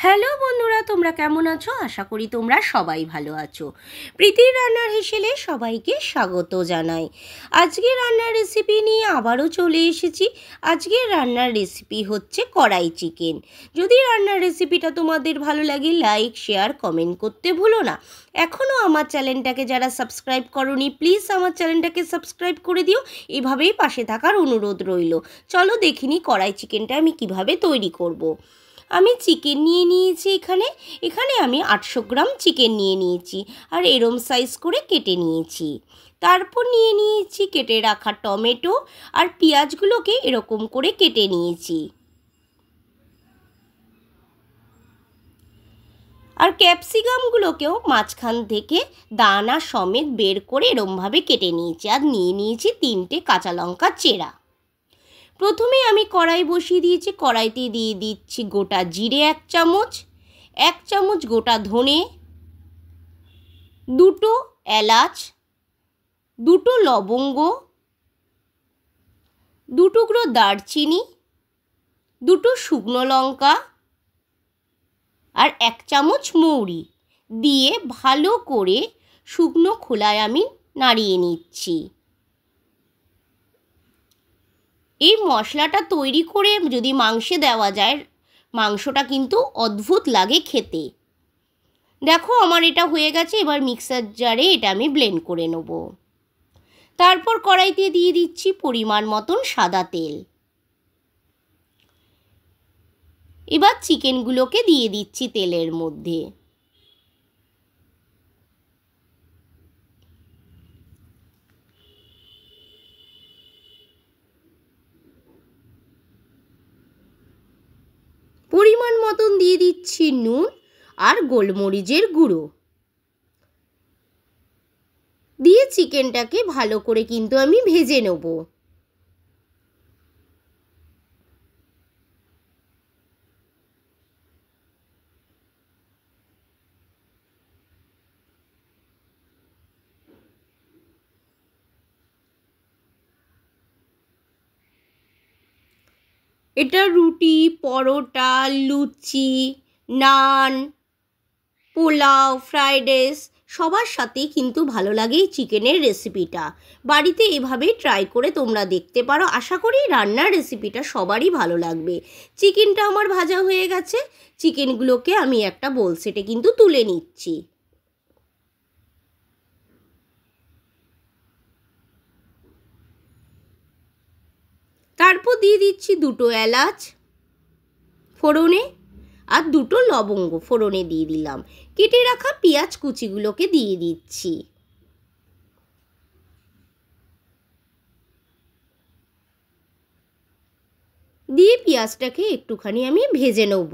Hello বন্ধুরা, তোমরা কেমন আছো? আশা করি তোমরা সবাই ভালো আছো। প্রীতির রান্নার হেসেলে সবাইকে স্বাগত জানাই। আজকে রান্নার রেসিপি নিয়ে আবারও চলে এসেছি। আজকের রান্নার রেসিপি হচ্ছে কড়াই চিকেন। যদি রান্নার রেসিপিটা তোমাদের ভালো লাগে, লাইক, শেয়ার, কমেন্ট করতে ভুলো না। এখনও আমার চ্যানেলটাকে যারা সাবস্ক্রাইব করোনি, প্লিজ আমার চ্যানেলটাকে সাবস্ক্রাইব করে দিও। এভাবেই পাশে থাকার অনুরোধ রইল। চলো দেখিনি কড়াই চিকেনটা আমি কিভাবে তৈরি করব। আমি চিকেন নিয়ে নিয়েছি। এখানে আমি 800 গ্রাম চিকেন নিয়ে নিয়েছি আর এরম সাইজ করে কেটে নিয়েছি। তারপর নিয়ে নিয়েছি কেটে রাখা টমেটো আর পেঁয়াজগুলোকে এরকম করে কেটে নিয়েছি। আর ক্যাপসিকামগুলোকেও মাঝখান থেকে দানা সমেত বের করে এরমভাবে কেটে নিয়েছি। আর নিয়ে নিয়েছি 3টে কাঁচা লঙ্কা চেরা। প্রথমে আমি কড়াই বসিয়ে দিয়েছি। কড়াইতে দিয়ে দিচ্ছি গোটা জিরে 1 চামচ, 1 চামচ গোটা ধনে, 2টো এলাচ, 2টো লবঙ্গ, 2 টুকরো দারচিনি, 2টো শুকনো লঙ্কা আর 1 চামচ মৌরি দিয়ে ভালো করে শুকনো খোলায় আমি নাড়িয়ে নিচ্ছি। এই মশলাটা তৈরি করে যদি মাংসে দেওয়া যায়, মাংসটা কিন্তু অদ্ভুত লাগে খেতে। দেখো আমার এটা হয়ে গেছে। এবার মিক্সার জারে এটা আমি ব্লেন্ড করে নেব। তারপর কড়াইতে দিয়ে দিচ্ছি পরিমাণ মতন সাদা তেল। এবার চিকেনগুলোকে দিয়ে দিচ্ছি তেলের মধ্যে। পরিমাণ মতন দিয়ে দিচ্ছি নুন আর গোলমরিচের গুঁড়ো দিয়ে চিকেনটাকে ভালো করে কিন্তু আমি ভেজে নেব। এটা রুটি, পরোটা, লুচি, নান, পোলাও, ফ্রাইড রাইস সবার সাথেই কিন্তু ভালো লাগে এই চিকেনের রেসিপিটা। বাড়িতে এভাবেই ট্রাই করে তোমরা দেখতে পারো। আশা করি রান্নার রেসিপিটা সবারই ভালো লাগবে। চিকেনটা আমার ভাজা হয়ে গেছে। চিকেনগুলোকে আমি একটা বোল সেটে কিন্তু তুলে নিচ্ছি। তারপর দিয়ে দিচ্ছি 2টো এলাচ ফোড়নে আর 2টো লবঙ্গ ফোড়নে দিয়ে দিলাম। কেটে রাখা পেঁয়াজ কুচিগুলোকে দিয়ে দিচ্ছি। দিয়ে পেঁয়াজটাকে একটুখানি আমি ভেজে নেব।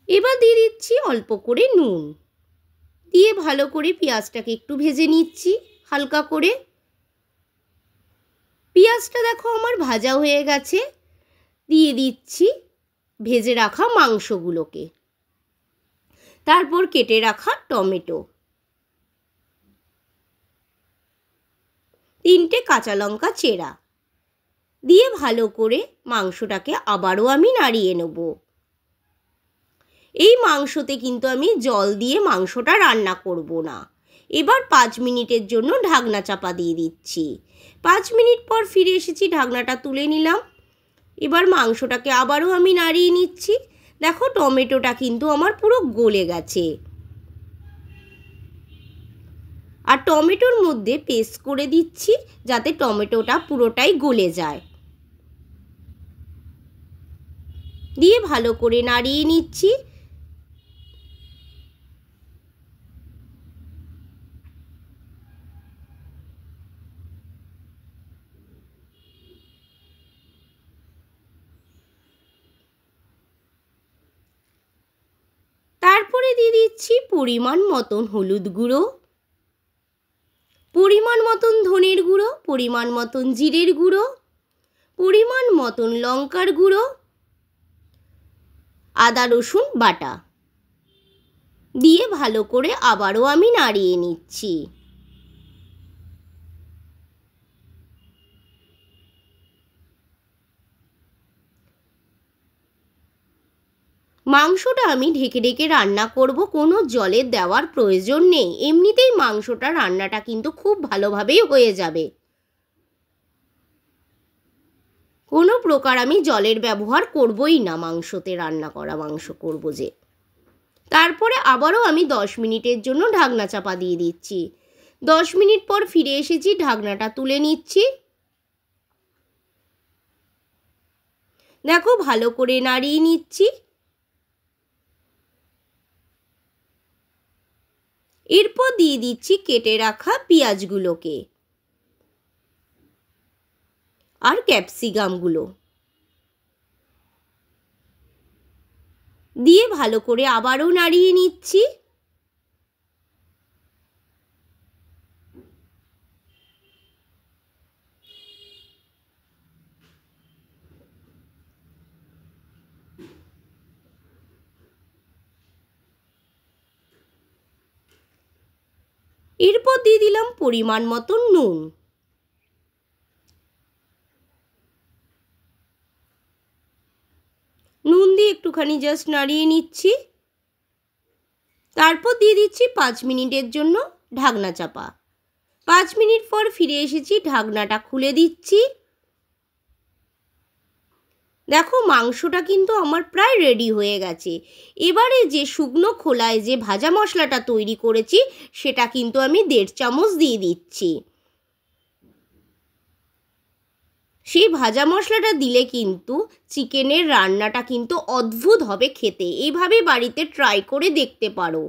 এবার দিয়ে দিচ্ছি অল্প করে নুন দিয়ে ভালো করে পেঁয়াজটাকে একটু ভেজে নিচ্ছি হালকা করে। পেঁয়াজটা দেখো আমার ভাজা হয়ে গেছে। দিয়ে দিচ্ছি ভেজে রাখা মাংসগুলোকে। তারপর কেটে রাখা টমেটো, 3টে কাঁচা লঙ্কা চেরা দিয়ে ভালো করে মাংসটাকে আবারও আমি নাড়িয়ে নেব। এই মাংসতে কিন্তু আমি জল দিয়ে মাংসটা রান্না করব না। এবার 5 মিনিটের জন্য ঢাকনা চাপা দিয়ে দিচ্ছি। 5 মিনিট পর ফিরে এসেছি, ঢাকনাটা তুলে নিলাম। এবার মাংসটাকে আবারও আমি নাড়িয়ে নিচ্ছি। দেখো টমেটোটা কিন্তু আমার পুরো গলে গেছে। আর টমেটোর মধ্যে পেস্ট করে দিচ্ছি যাতে টমেটোটা পুরোটাই গলে যায়। দিয়ে ভালো করে নাড়িয়ে নিচ্ছি। তারপরে দিয়ে দিচ্ছি পরিমাণ মতন হলুদ গুঁড়ো, পরিমাণ মতন ধনের গুঁড়ো, পরিমাণ মতন জিরের গুঁড়ো, পরিমাণ মতন লঙ্কার গুঁড়ো, আদা রসুন বাটা দিয়ে ভালো করে আবারও আমি নাড়িয়ে নিচ্ছি। মাংসটা আমি ঢেকে ঢেকে রান্না করব, কোনো জলের দেওয়ার প্রয়োজন নেই। এমনিতেই মাংসটা রান্নাটা কিন্তু খুব ভালোভাবেই হয়ে যাবে। কোনো প্রকার আমি জলের ব্যবহার করবই না, মাংসতে রান্না করা মাংস করব যে। তারপরে আবারও আমি 10 মিনিটের জন্য ঢাকনা চাপা দিয়ে দিচ্ছি। 10 মিনিট পর ফিরে এসেছি, ঢাকনাটা তুলে নিচ্ছি। দেখো ভালো করে নাড়িয়ে নিচ্ছি। এরপর দিয়ে দিচ্ছি কেটে রাখা পেঁয়াজগুলোকে আর ক্যাপসিকামগুলো দিয়ে ভালো করে আবারও নাড়িয়ে নিচ্ছি। এরপর দিয়ে দিলাম পরিমাণ মতো নুন। নুন দিয়ে একটুখানি জাস্ট নাড়িয়ে নিচ্ছি। তারপর দিয়ে দিচ্ছি 5 মিনিটের জন্য ঢাকনা চাপা। 5 মিনিট পর ফিরে এসেছি, ঢাকনাটা খুলে দিচ্ছি। দেখো মাংসটা কিন্তু আমার প্রায় রেডি হয়ে গেছে। এবারে যে শুকনো খোলায় যে ভাজা মশলাটা তৈরি করেছি সেটা কিন্তু আমি 1.5 চামচ দিয়ে দিচ্ছি। সেই ভাজা মশলাটা দিলে কিন্তু চিকেনের রান্নাটা কিন্তু অদ্ভুত হবে খেতে। এইভাবে বাড়িতে ট্রাই করে দেখতে পারো।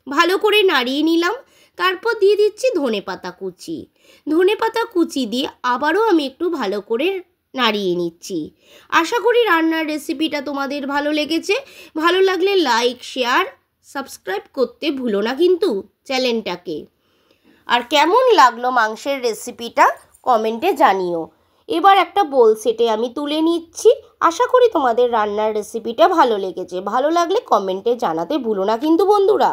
ভালো করে নাড়িয়ে নিলাম। তারপর দিয়ে দিচ্ছি ধনেপাতা কুচি। ধনেপাতা কুচি দিয়ে আবারও আমি একটু ভালো করে নাড়িয়ে নিচ্ছি। আশা করি রান্নার রেসিপিটা তোমাদের ভালো লেগেছে। ভালো লাগলে লাইক, শেয়ার, সাবস্ক্রাইব করতে ভুলো না কিন্তু চ্যানেলটাকে। আর কেমন লাগলো মাংসের রেসিপিটা কমেন্টে জানিও। এবার একটা বোল সেটে আমি তুলে নিচ্ছি। আশা করি তোমাদের রান্নার রেসিপিটা ভালো লেগেছে। ভালো লাগলে কমেন্টে জানাতে ভুলো না কিন্তু বন্ধুরা।